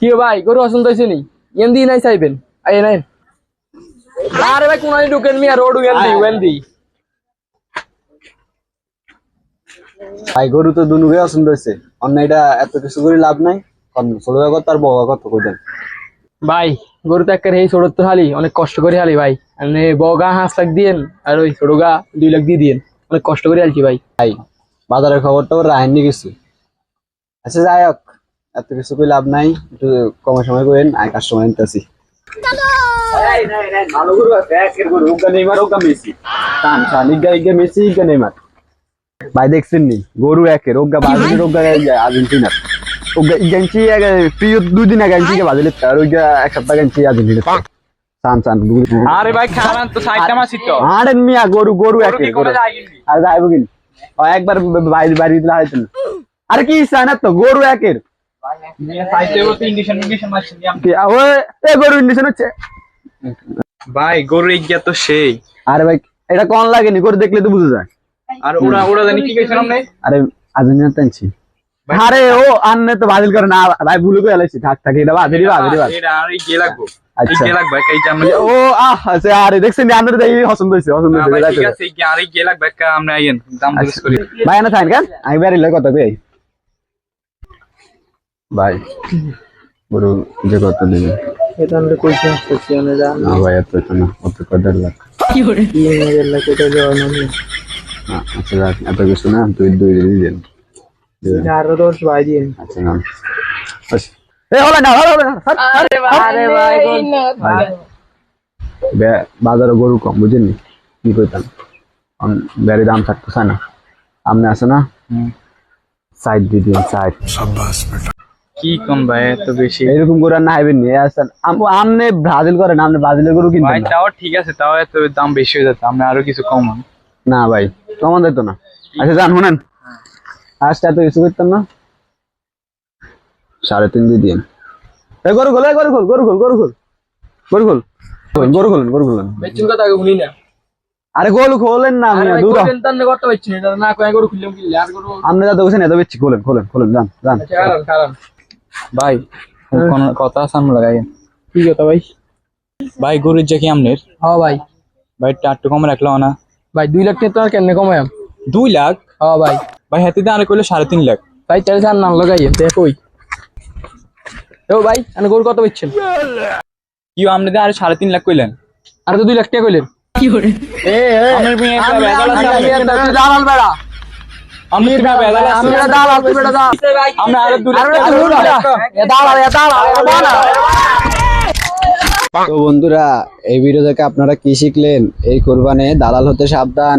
কি ভাই গরু পছন্দ হয়েছে নি এমদি নাই চাইবেন আই নাই আরে ভাই কোনাই ঢুকেন মিয়া রোড ওয়েলদি ভাই গরু তো দুনুকে পছন্দ হয়েছে অন্য এটা এত কিছু করে লাভ নাই ছোট জগৎ তার বড় কত কইতেন ভাই গরু তো একের এই ছোট তো হালি অনেক কষ্ট করে হালি ভাই মানে বগা 5 লাখ দিয়েন আর ওই ছোট গা 2 লাখ দিয়ে দিয়েন অনেক কষ্ট করে আলছি ভাই ভাই বাজারের খবর তো রাহেননি কিছু আচ্ছা যাই হোক এত কিছু করে লাভ নাই একটু কম সময় করেন আই কাস্টমার নিতেছি ভালো গরু আছে একের গরু ওগা নেইমার ওগা মেসি টান টান ইগা মেসি ইগা নেইমার ভাই দেখছেন নি গরু একের ওগা ব্রাজিলের ওগা আর্জেন্টিনার ওগা ইগাঞ্চি প্রিয় 2 দিন আগে আর্জেন্টিনা ব্রাজিলের আর ওগা এক সপ্তাহ আগে আর্জেন্টিনা টান টান আরে ভাই খারান তো সাইডটা মাসি তো আরে মিয়া গরু একের গরু আর যাইবো কিন একবার বাইরে বাইরে দিলে হয়তো না আরে কি সানা তো গরু একের ভাই গরু ইজ্ঞা তো সেই আরে ভাই এটা কোন লাগেনি গরু দেখলে তো বুঝা যায় আর ওরা জানি কি কইছেন আপনি আরে আর্জেন্টিনা টানছি আরে ও আন্নে তো বাতিল করে না ভাই ভুল করে আলাইছি থাক থাক এটা বাতিল এটা আর ইজ্ঞা লাগবো আচ্ছা ইজ্ঞা লাগবে কাই জামলে ও আচ্ছা আরে দেখছেন আন্নে দেই পছন্দ হইছে ঠিক আছে ইজ্ঞা আর ইজ্ঞা লাগবে কা আমরা আইয়েন দাম দরস করি ভাই না থাকেন কেন আমি বাড়ি লই কথা কই ভাই গরু যে কত দিন এটা আমরা কইছি আসতেছি আমরা জান না ভাই এত তো না অত কত লাখ কি করে 3000 লাখ এটা দেওয়া না আচ্ছা রাখ এত কিছু না তুই দুই দিন আরো 10 ভাই দিন আচ্ছা না এ হলো না আরে ভাই বাজারে গরু কম বুঝেন কি কইতাম গাড়ি দাম থাকতেছে না আমনে আছে না সাইড দিয়ে সাইড কি কোন ভাই এত বেশি এরকম গরু আর না আইবেন নি আসেন আমনে ব্রাজিল করেন আমনে ব্রাজিলের গরু কিনবেন ভাই তাও ঠিক আছে তাও এত দাম বেশি হয়ে যাচ্ছে আমরা আরো কিছু কম না ভাই কমান দিত না আচ্ছা জান শুনেন আজকে এত কিছু করতাম না 3.5 দিয়ে দিন এই গরু খোল বেচুন কথা শুনি না আরে গরু খোলেন না আমি দূর চিন্তা করতে পারছি না এটা না কয় গরু খুললাম কি আর গরু আপনি যা দেখছেন এত বেশি খোলেন যান আচ্ছা কারণ ভাই কোন কথা সামনে লাগাই কি কথা ভাই ভাই গরুর যে কি আমনের হ্যাঁ ভাই ভাই টাট্টু কম রাখলো না ভাই 2 লাখ টাকা তো আর কেমনে কমায়াম 2 লাখ হ্যাঁ ভাই ভাই হাতে দিয়ে আরে কইলে 3.5 লাখ ভাই তাহলে স্যার নাম লাগাই দেখ কই ও ভাই আমি গরু কত বেচছেন কি আমনে দিয়ে আরে 3.5 লাখ কইলেন আর তো 2 লাখ টাকা কইলেন কি করে আমনের মেয়ে একটা বেজাল আছে দালাল বেড়া আমনের মেয়ে বেজাল আছে আমরা দালাল তুই বেড়া দা আমরা আরে 2 লাখ এ দালাল বানা তো বন্ধুরা এই ভিডিও থেকে আপনারা কি শিখলেন এই কোরবানে দালাল হতে সাবধান